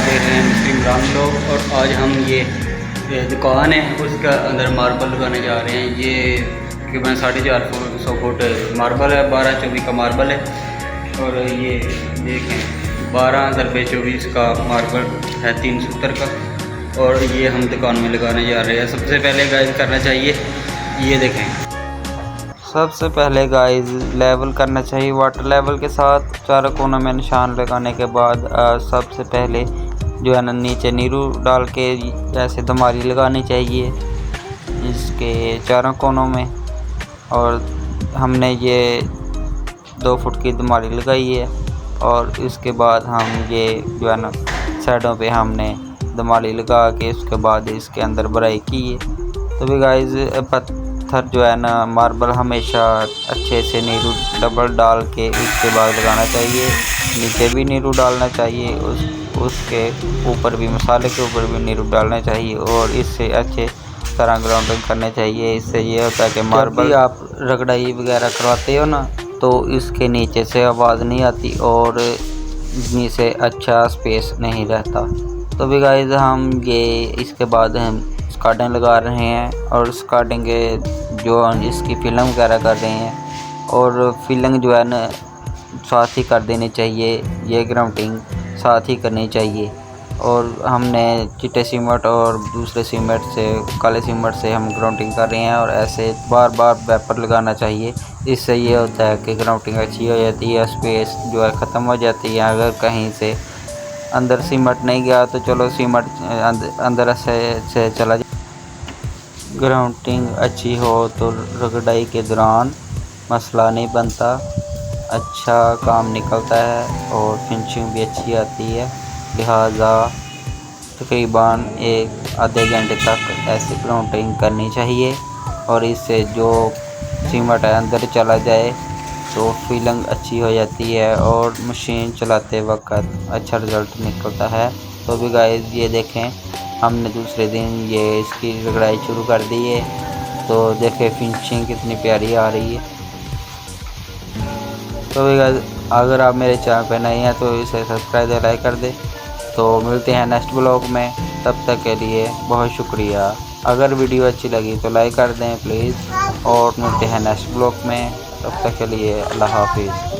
देख रहे हैं मुस्लिम इमरान लोग। और आज हम ये दुकान है उसका अंदर मार्बल लगाने जा रहे हैं। ये तकरीबन 450 फुट मार्बल है, 12x24 का मार्बल है। और ये देखें 12x24 का मार्बल है 370 का। और ये हम दुकान में लगाने जा रहे हैं। सबसे पहले गाइस करना चाहिए, ये देखें, सबसे पहले गाइस लेवल करना चाहिए वाटर लेवल के साथ। चारों कोनों में निशान लगाने के बाद सबसे पहले जो है ना नीचे नीरू डाल के ऐसे दमारी लगानी चाहिए इसके चारों कोनों में। और हमने ये 2 फुट की दमारी लगाई है। और इसके बाद हम ये जो है ना साइडों पे हमने दमारी लगा के उसके बाद इसके अंदर भराई की है। तो भी गाइस पत्थर जो है ना मार्बल हमेशा अच्छे से नीरू डबल डाल के उसके बाद लगाना चाहिए। नीचे भी नीरू डालना चाहिए, उसके ऊपर भी, मसाले के ऊपर भी नीरू डालना चाहिए। और इससे अच्छे तरह ग्राउंडिंग करनी चाहिए। इससे ये होता है कि मार्बल आप रगड़ाई वगैरह करवाते हो ना तो इसके नीचे से आवाज़ नहीं आती और नीचे अच्छा स्पेस नहीं रहता। तो भी गाइस हम ये इसके बाद हम स्कार्डिंग लगा रहे हैं और स्कार्डिंग के जो इसकी फिल्म वगैरह कर रहे हैं। और फिलिंग जो है ना साथ ही कर देनी चाहिए, ये ग्राउंडिंग साथ ही करनी चाहिए। और हमने चिट्टे सीमेंट और दूसरे सीमेंट से, काले सीमेंट से हम ग्राउंडिंग कर रहे हैं। और ऐसे बार बार वेपर लगाना चाहिए। इससे ये होता है कि ग्राउंडिंग अच्छी हो जाती है, स्पेस जो है ख़त्म हो जाती है। अगर कहीं से अंदर सीमेंट नहीं गया तो चलो सीमेंट अंदर से चला जाए। ग्राउंडिंग अच्छी हो तो रगड़ाई के दौरान मसला नहीं बनता, अच्छा काम निकलता है और फिनिशिंग भी अच्छी आती है। लिहाजा तकरीबन एक आधे घंटे तक ऐसी ग्राउंडिंग करनी चाहिए। और इससे जो सीमेंट है अंदर चला जाए तो फीलिंग अच्छी हो जाती है और मशीन चलाते वक्त अच्छा रिज़ल्ट निकलता है। तो भी गाइस ये देखें, हमने दूसरे दिन ये इसकी रगड़ाई शुरू कर दी है। तो देखें फिनिशिंग कितनी प्यारी आ रही है। तो भी गाइस अगर आप मेरे चैनल पर नए हैं तो इसे सब्सक्राइब और लाइक कर दें। तो मिलते हैं नेक्स्ट ब्लॉग में, तब तक के लिए बहुत शुक्रिया। अगर वीडियो अच्छी लगी तो लाइक कर दें प्लीज़। और मिलते हैं नेक्स्ट ब्लॉग में, तब तक के लिए अल्लाह हाफिज़।